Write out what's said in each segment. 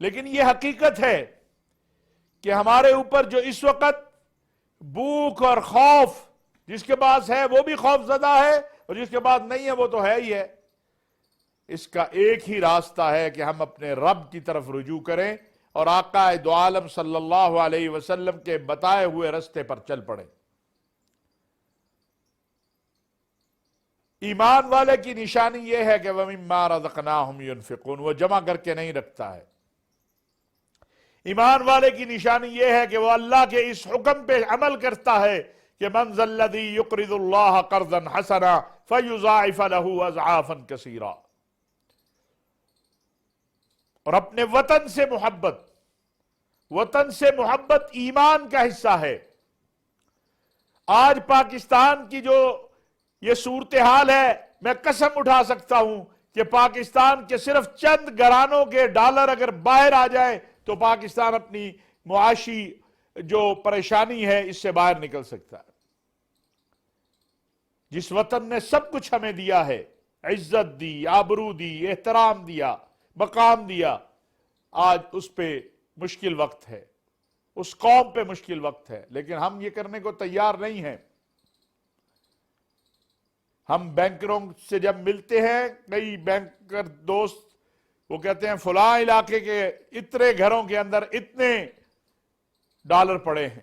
لیکن یہ حقیقت ہے کہ ہمارے اوپر جو اس وقت بھوک اور خوف جس کے پاس ہے وہ بھی خوف زدہ ہے، اور جس کے پاس نہیں ہے وہ تو ہے ہی ہے. اس کا ایک ہی راستہ ہے کہ ہم اپنے رب کی طرف رجوع کریں اور آقا دو عالم صلی اللہ علیہ وسلم کے بتائے ہوئے رستے پر چل پڑیں. ایمان والے کی نشانی یہ ہے کہ وَمِمَّا رَزَقْنَاهُمْ يُنْفِقُونَ، وہ جمع کر کے نہیں رکھتا ہے. ایمان والے کی نشانی یہ ہے کہ وہ اللہ کے اس حکم پہ عمل کرتا ہے کہ مَنْ ذَا الَّذِي يُقْرِضُ اللَّهَ قَرْضًا حَسَنًا فَيُضَاعِفَ لَهُ أَضْعَافًا كَثِيرًا. اور اپنے وطن سے محبت، وطن سے محبت ایمان کا حصہ ہے. آج پاکستان کی جو یہ صورتحال ہے، میں قسم اٹھا سکتا ہوں کہ پاکستان کے صرف چند گھرانوں کے ڈالر اگر باہر آ جائیں تو پاکستان اپنی معاشی جو پریشانی ہے اس سے باہر نکل سکتا ہے. جس وطن نے سب کچھ ہمیں دیا ہے، عزت دی، آبرو دی، احترام دیا، مقام دیا، آج اس پہ مشکل وقت ہے، اس قوم پہ مشکل وقت ہے، لیکن ہم یہ کرنے کو تیار نہیں ہیں. ہم بینکروں سے جب ملتے ہیں، کئی بینکر دوست وہ کہتے ہیں فلاں علاقے کے اتنے گھروں کے اندر اتنے ڈالر پڑے ہیں،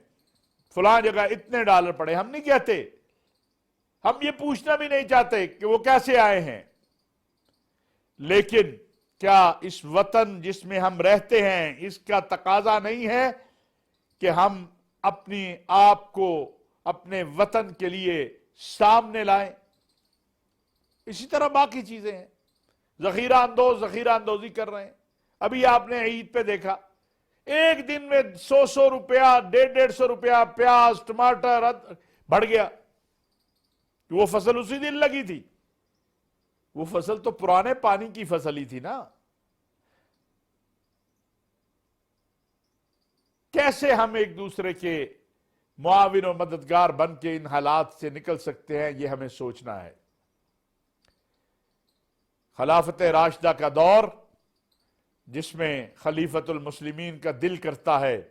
فلاں جگہ اتنے ڈالر پڑے. ہم نہیں کہتے، ہم یہ پوچھنا بھی نہیں چاہتے کہ وہ کیسے آئے ہیں. لیکن کیا اس وطن جس میں ہم رہتے ہیں اس کا تقاضا نہیں ہے کہ ہم اپنی آپ کو اپنے وطن کے لیے سامنے لائیں؟ اسی طرح باقی چیزیں ہیں، ذخیرہ اندوزی کر رہے ہیں. ابھی آپ نے عید پہ دیکھا، ایک دن میں 100 روپیہ، 150 روپیہ پیاز، ٹماٹر بڑھ گیا. وہ فصل اسی دن لگی تھی، وہ فصل تو پرانے پانی کی فصل ہی تھی نا. کیسے ہم ایک دوسرے کے معاون و مددگار بن کے ان حالات سے نکل سکتے ہیں، یہ ہمیں سوچنا ہے. خلافت راشدہ کا دور جس میں خلیفۃ المسلمین کا دل کرتا ہے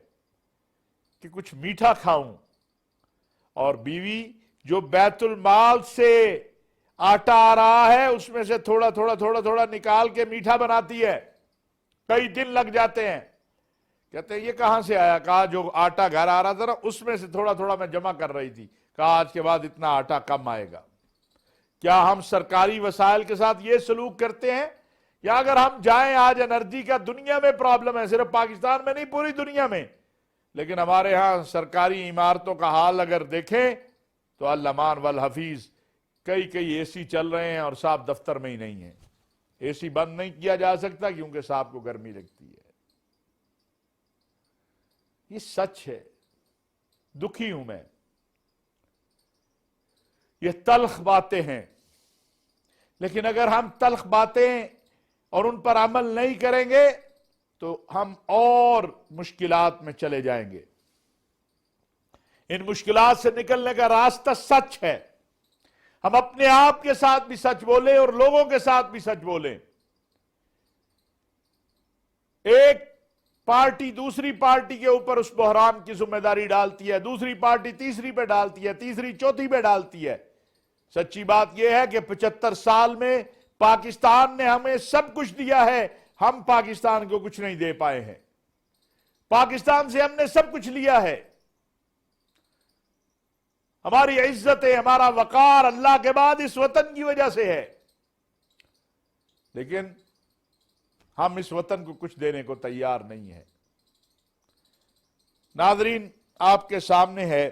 کہ کچھ میٹھا کھاؤں، اور بیوی جو بیت المال سے آٹا آ رہا ہے اس میں سے تھوڑا تھوڑا نکال کے میٹھا بناتی ہے. کئی دن لگ جاتے ہیں. کہتے ہیں یہ کہاں سے آیا؟ کہا جو آٹا گھر آ رہا تھا نا اس میں سے تھوڑا میں جمع کر رہی تھی. کہا آج کے بعد اتنا آٹا کم آئے گا. کیا ہم سرکاری وسائل کے ساتھ یہ سلوک کرتے ہیں؟ یا اگر ہم جائیں، آج انرجی کا دنیا میں پرابلم ہے، صرف پاکستان میں نہیں پوری دنیا میں، لیکن ہمارے ہاں سرکاری عمارتوں کا حال اگر دیکھیں تو الامان والحفیظ کئی اے سی چل رہے ہیں اور صاحب دفتر میں ہی نہیں ہیں. اے سی بند نہیں کیا جا سکتا کیونکہ صاحب کو گرمی لگتی ہے. یہ سچ ہے. دکھی ہوں میں. یہ تلخ باتیں ہیں، لیکن اگر ہم تلخ باتیں اور ان پر عمل نہیں کریں گے تو ہم اور مشکلات میں چلے جائیں گے. ان مشکلات سے نکلنے کا راستہ سچ ہے. ہم اپنے آپ کے ساتھ بھی سچ بولیں اور لوگوں کے ساتھ بھی سچ بولیں. ایک پارٹی دوسری پارٹی کے اوپر اس بحران کی ذمہ داری ڈالتی ہے، دوسری پارٹی تیسری پہ ڈالتی ہے، تیسری چوتھی پہ ڈالتی ہے. سچی بات یہ ہے کہ 75 سال میں پاکستان نے ہمیں سب کچھ دیا ہے، ہم پاکستان کو کچھ نہیں دے پائے ہیں. پاکستان سے ہم نے سب کچھ لیا ہے. ہماری عزت ہے، ہمارا وقار اللہ کے بعد اس وطن کی وجہ سے ہے، لیکن ہم اس وطن کو کچھ دینے کو تیار نہیں ہیں. ناظرین، آپ کے سامنے ہے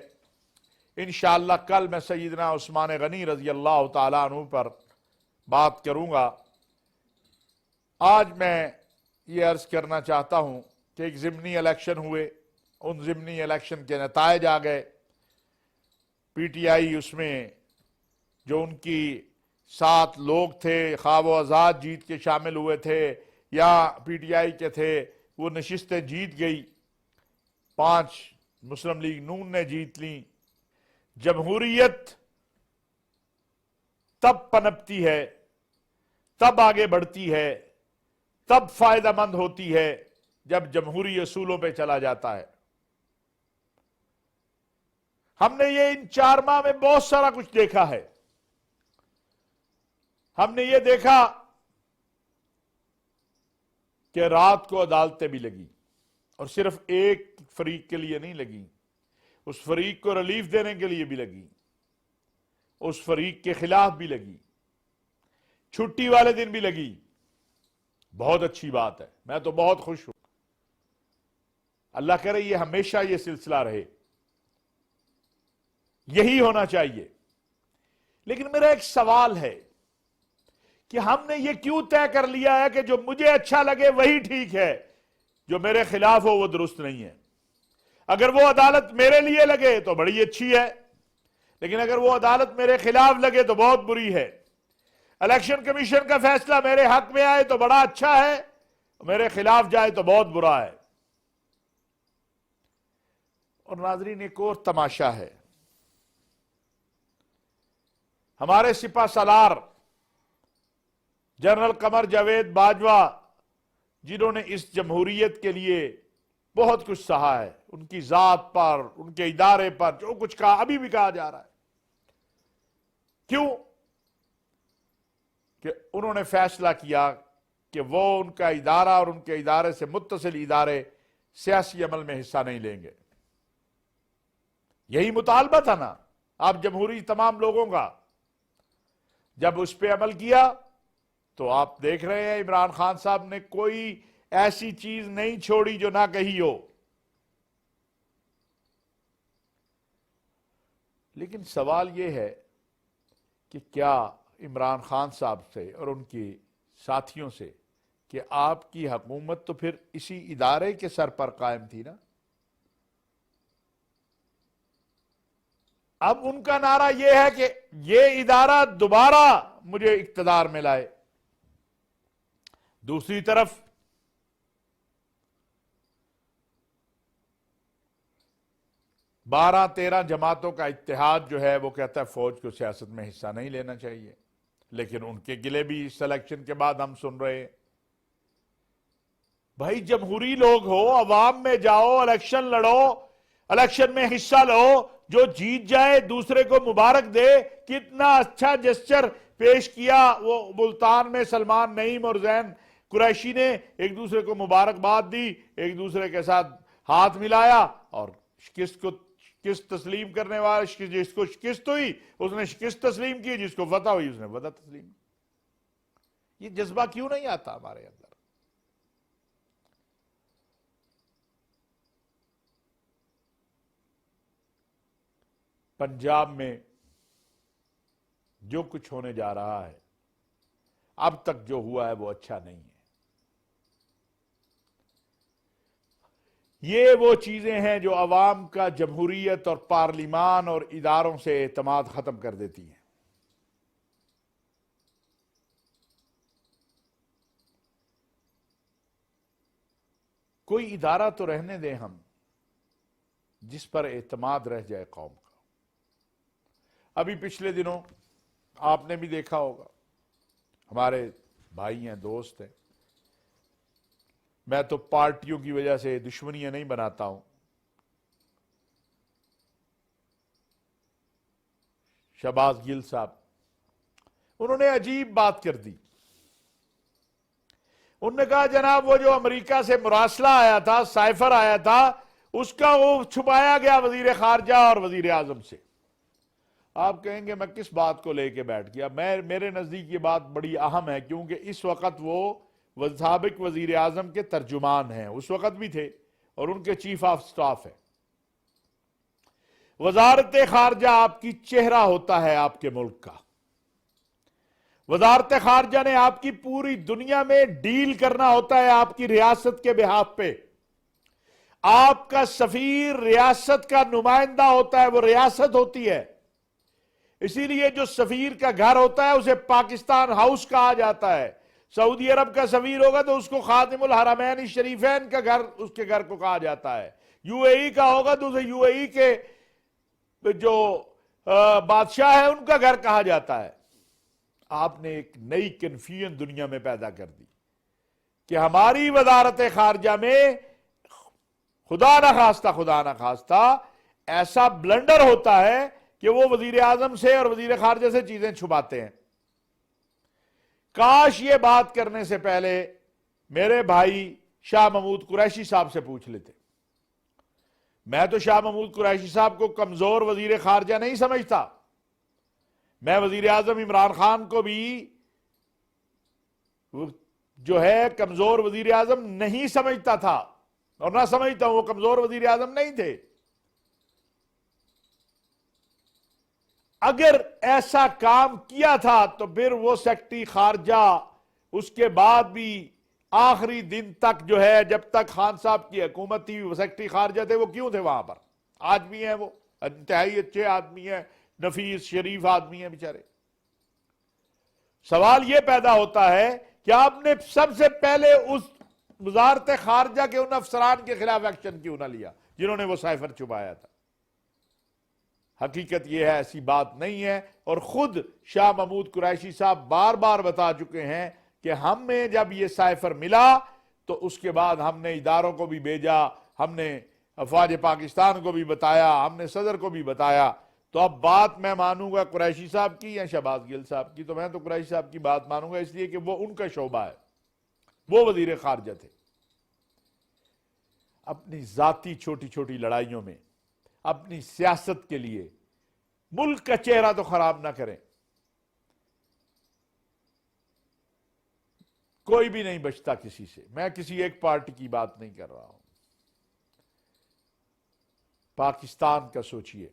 انشاءاللہ کل میں سیدنا عثمان غنی رضی اللہ تعالیٰ عنہ پر بات کروں گا. آج میں یہ عرض کرنا چاہتا ہوں کہ ایک ضمنی الیکشن ہوئے، ان ضمنی الیکشن کے نتائج آ گئے. پی ٹی آئی اس میں جو ان کی 7 لوگ تھے خواہ وہ آزاد جیت کے شامل ہوئے تھے یا پی ٹی آئی کے تھے، وہ نشستیں جیت گئی. 5 مسلم لیگ نون نے جیت لیں. جمہوریت تب پنپتی ہے، تب آگے بڑھتی ہے، تب فائدہ مند ہوتی ہے جب جمہوری اصولوں پہ چلا جاتا ہے. ہم نے یہ ان 4 ماہ میں بہت سارا کچھ دیکھا ہے. ہم نے یہ دیکھا کہ رات کو عدالتیں بھی لگی، اور صرف ایک فریق کے لیے نہیں لگی، اس فریق کو ریلیف دینے کے لیے بھی لگی، اس فریق کے خلاف بھی لگی، چھٹی والے دن بھی لگی. بہت اچھی بات ہے، میں تو بہت خوش ہوں. اللہ کرے یہ ہمیشہ یہ سلسلہ رہے، یہی ہونا چاہیے. لیکن میرا ایک سوال ہے کہ ہم نے یہ کیوں طے کر لیا ہے کہ جو مجھے اچھا لگے وہی ٹھیک ہے، جو میرے خلاف ہو وہ درست نہیں ہے. اگر وہ عدالت میرے لیے لگے تو بڑی اچھی ہے، لیکن اگر وہ عدالت میرے خلاف لگے تو بہت بری ہے. الیکشن کمیشن کا فیصلہ میرے حق میں آئے تو بڑا اچھا ہے، میرے خلاف جائے تو بہت برا ہے. اور ناظرین ایک اور تماشا ہے، ہمارے سپہ سالار جنرل قمر جاوید باجوہ، جنہوں نے اس جمہوریت کے لیے بہت کچھ سہا ہے، ان کی ذات پر، ان کے ادارے پر جو کچھ کہا، ابھی بھی کہا جا رہا ہے. کیوں؟ کہ انہوں نے فیصلہ کیا کہ وہ ان کا ادارہ اور ان کے ادارے سے متصل ادارے سیاسی عمل میں حصہ نہیں لیں گے. یہی مطالبہ تھا نا آپ جمہوری تمام لوگوں کا. جب اس پہ عمل کیا تو آپ دیکھ رہے ہیں عمران خان صاحب نے کوئی ایسی چیز نہیں چھوڑی جو نہ کہی ہو. لیکن سوال یہ ہے کہ کیا عمران خان صاحب سے اور ان کی ساتھیوں سے کہ آپ کی حکومت تو پھر اسی ادارے کے سر پر قائم تھی نا. اب ان کا نعرہ یہ ہے کہ یہ ادارہ دوبارہ مجھے اقتدار میں لائے. دوسری طرف بارہ 13 جماعتوں کا اتحاد جو ہے وہ کہتا ہے فوج کو سیاست میں حصہ نہیں لینا چاہیے. لیکن ان کے گلے بھی اس الیکشن کے بعد ہم سن رہے ہیں. بھائی جمہوری لوگ ہو، عوام میں جاؤ، الیکشن لڑو، الیکشن میں حصہ لو، جو جیت جائے دوسرے کو مبارک دے. کتنا اچھا جسچر پیش کیا وہ ملتان میں سلمان نعیم اور زین قریشی نے، ایک دوسرے کو مبارکباد دی، ایک دوسرے کے ساتھ ہاتھ ملایا، اور شکست تسلیم کرنے والا جس کو شکست ہوئی اس نے شکست تسلیم کی، جس کو فتح ہوئی اس نے فتح تسلیم کی. یہ جذبہ کیوں نہیں آتا ہمارے اندر؟ پنجاب میں جو کچھ ہونے جا رہا ہے، اب تک جو ہوا ہے وہ اچھا نہیں ہے. یہ وہ چیزیں ہیں جو عوام کا جمہوریت اور پارلیمان اور اداروں سے اعتماد ختم کر دیتی ہیں. کوئی ادارہ تو رہنے دیں ہم جس پر اعتماد رہ جائے قوم کا. ابھی پچھلے دنوں آپ نے بھی دیکھا ہوگا، ہمارے بھائی ہیں، دوست ہیں، میں تو پارٹیوں کی وجہ سے دشمنیاں نہیں بناتا ہوں. شہباز گل صاحب، انہوں نے عجیب بات کر دی. انہوں نے کہا جناب وہ جو امریکہ سے مراسلہ آیا تھا، سائفر آیا تھا، اس کا وہ چھپایا گیا وزیر خارجہ اور وزیر اعظم سے. آپ کہیں گے میں کس بات کو لے کے بیٹھ گیا؟ میرے نزدیک یہ بات بڑی اہم ہے، کیونکہ اس وقت وہ سابق وزیر اعظم کے ترجمان ہیں، اس وقت بھی تھے، اور ان کے چیف آف سٹاف ہیں. وزارت خارجہ آپ کی چہرہ ہوتا ہے آپ کے ملک کا. وزارت خارجہ نے آپ کی پوری دنیا میں ڈیل کرنا ہوتا ہے آپ کی ریاست کے بہاف پہ. آپ کا سفیر ریاست کا نمائندہ ہوتا ہے، وہ ریاست ہوتی ہے. اسی لیے جو سفیر کا گھر ہوتا ہے اسے پاکستان ہاؤس کہا جاتا ہے. سعودی عرب کا سفیر ہوگا تو اس کو خادم الحرمین الشریفین کا گھر، اس کے گھر کو کہا جاتا ہے. یو اے ای کا ہوگا تو اسے یو اے ای کے جو بادشاہ ہے ان کا گھر کہا جاتا ہے. آپ نے ایک نئی کنفیوژن دنیا میں پیدا کر دی کہ ہماری وزارت خارجہ میں خدا نہ خواستہ ایسا بلنڈر ہوتا ہے کہ وہ وزیر اعظم سے اور وزیر خارجہ سے چیزیں چھپاتے ہیں۔ کاش یہ بات کرنے سے پہلے میرے بھائی شاہ محمود قریشی صاحب سے پوچھ لیتے۔ میں تو شاہ محمود قریشی صاحب کو کمزور وزیر خارجہ نہیں سمجھتا، میں وزیر اعظم عمران خان کو بھی جو ہے کمزور وزیر اعظم نہیں سمجھتا تھا، اور نہ سمجھتا ہوں، وہ کمزور وزیر اعظم نہیں تھے۔ اگر ایسا کام کیا تھا تو پھر وہ سیکرٹری خارجہ اس کے بعد بھی آخری دن تک جو ہے، جب تک خان صاحب کی حکومت تھی، وہ سیکرٹری خارجہ تھے، وہ کیوں تھے وہاں پر؟ آج بھی ہیں، وہ انتہائی اچھے آدمی ہیں، نفیس شریف آدمی ہیں بیچارے۔ سوال یہ پیدا ہوتا ہے کہ آپ نے سب سے پہلے اس وزارت خارجہ کے ان افسران کے خلاف ایکشن کیوں نہ لیا جنہوں نے وہ سائفر چھپایا تھا؟ حقیقت یہ ہے ایسی بات نہیں ہے، اور خود شاہ محمود قریشی صاحب بار بار بتا چکے ہیں کہ ہمیں جب یہ سائفر ملا تو اس کے بعد ہم نے اداروں کو بھی بھیجا، ہم نے افواج پاکستان کو بھی بتایا، ہم نے صدر کو بھی بتایا۔ تو اب بات میں مانوں گا قریشی صاحب کی یا شہباز گل صاحب کی؟ تو میں تو قریشی صاحب کی بات مانوں گا، اس لیے کہ وہ ان کا شعبہ ہے، وہ وزیر خارجہ تھے۔ اپنی ذاتی چھوٹی چھوٹی لڑائیوں میں، اپنی سیاست کے لیے ملک کا چہرہ تو خراب نہ کریں۔ کوئی بھی نہیں بچتا کسی سے، میں کسی ایک پارٹی کی بات نہیں کر رہا ہوں۔ پاکستان کا سوچئے،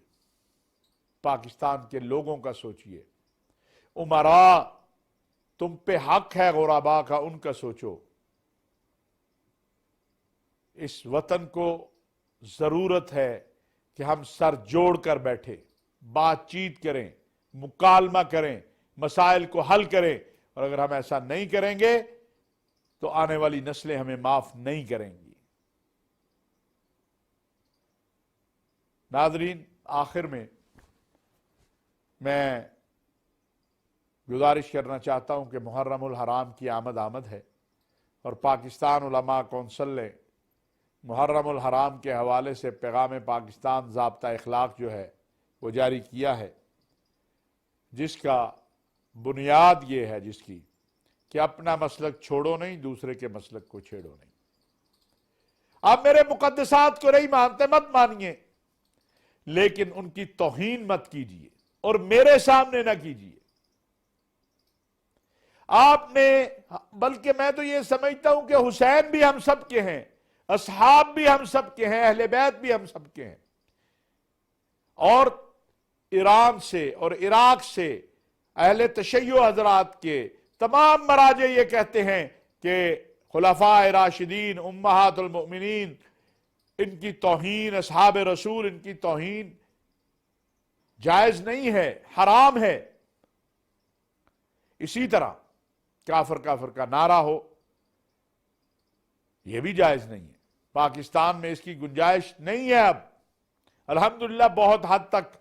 پاکستان کے لوگوں کا سوچئے، امراء تم پہ حق ہے غربا کا، ان کا سوچو۔ اس وطن کو ضرورت ہے کہ ہم سر جوڑ کر بیٹھے، بات چیت کریں، مکالمہ کریں، مسائل کو حل کریں، اور اگر ہم ایسا نہیں کریں گے تو آنے والی نسلیں ہمیں معاف نہیں کریں گی۔ ناظرین، آخر میں گزارش کرنا چاہتا ہوں کہ محرم الحرام کی آمد ہے، اور پاکستان علماء کونسل نے محرم الحرام کے حوالے سے پیغام پاکستان ضابطہ اخلاق جو ہے وہ جاری کیا ہے، جس کا بنیاد یہ ہے جس کی کہ اپنا مسلک چھوڑو نہیں، دوسرے کے مسلک کو چھیڑو نہیں۔ آپ میرے مقدسات کو نہیں مانتے، مت مانیے، لیکن ان کی توہین مت کیجیے، اور میرے سامنے نہ کیجیے۔ آپ نے، بلکہ میں تو یہ سمجھتا ہوں کہ حسین بھی ہم سب کے ہیں، اصحاب بھی ہم سب کے ہیں، اہل بیت بھی ہم سب کے ہیں، اور ایران سے اور عراق سے اہل تشیع حضرات کے تمام مراجع یہ کہتے ہیں کہ خلفاء راشدین امہات المؤمنین، ان کی توہین، اصحاب رسول، ان کی توہین جائز نہیں ہے، حرام ہے۔ اسی طرح کافر کافر کا نعرہ ہو، یہ بھی جائز نہیں ہے۔ پاکستان میں اس کی گنجائش نہیں ہے اب۔ الحمدللہ بہت حد تک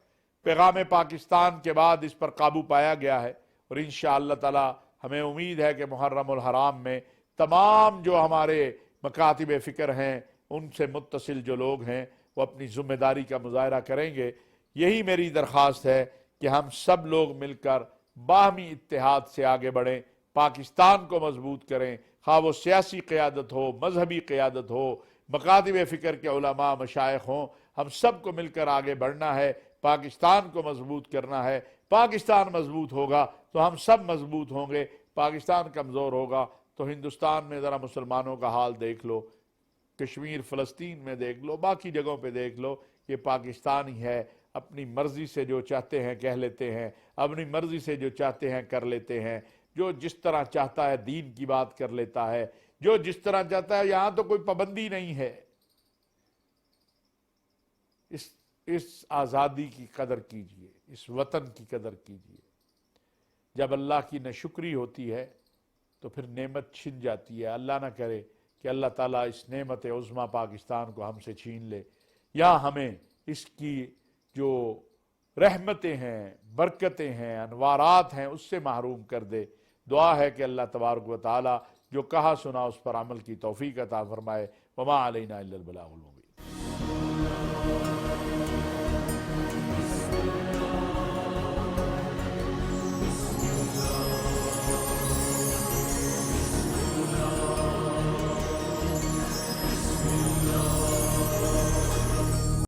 پیغام پاکستان کے بعد اس پر قابو پایا گیا ہے، اور انشاءاللہ تعالی ہمیں امید ہے کہ محرم الحرام میں تمام جو ہمارے مکاتب فکر ہیں، ان سے متصل جو لوگ ہیں، وہ اپنی ذمہ داری کا مظاہرہ کریں گے۔ یہی میری درخواست ہے کہ ہم سب لوگ مل کر باہمی اتحاد سے آگے بڑھیں، پاکستان کو مضبوط کریں، خواہ وہ سیاسی قیادت ہو، مذہبی قیادت ہو، مکاتب فکر کے علماء مشائخ ہوں، ہم سب کو مل کر آگے بڑھنا ہے، پاکستان کو مضبوط کرنا ہے۔ پاکستان مضبوط ہوگا تو ہم سب مضبوط ہوں گے، پاکستان کمزور ہوگا تو ہندوستان میں ذرا مسلمانوں کا حال دیکھ لو، کشمیر فلسطین میں دیکھ لو، باقی جگہوں پہ دیکھ لو، یہ پاکستان ہی ہے۔ اپنی مرضی سے جو چاہتے ہیں کہہ لیتے ہیں، اپنی مرضی سے جو چاہتے ہیں کر لیتے ہیں، جو جس طرح چاہتا ہے دین کی بات کر لیتا ہے، جو جس طرح چاہتا ہے، یہاں تو کوئی پابندی نہیں ہے۔ اس آزادی کی قدر کیجئے، اس وطن کی قدر کیجئے۔ جب اللہ کی ناشکری ہوتی ہے تو پھر نعمت چھن جاتی ہے۔ اللہ نہ کرے کہ اللہ تعالیٰ اس نعمت عظمیٰ پاکستان کو ہم سے چھین لے، یا ہمیں اس کی جو رحمتیں ہیں، برکتیں ہیں، انوارات ہیں، اس سے محروم کر دے۔ دعا ہے کہ اللہ تبارک و تعالیٰ جو کہا سنا اس پر عمل کی توفیق عطا فرمائے۔ وما علینا الا البلاغ المبین۔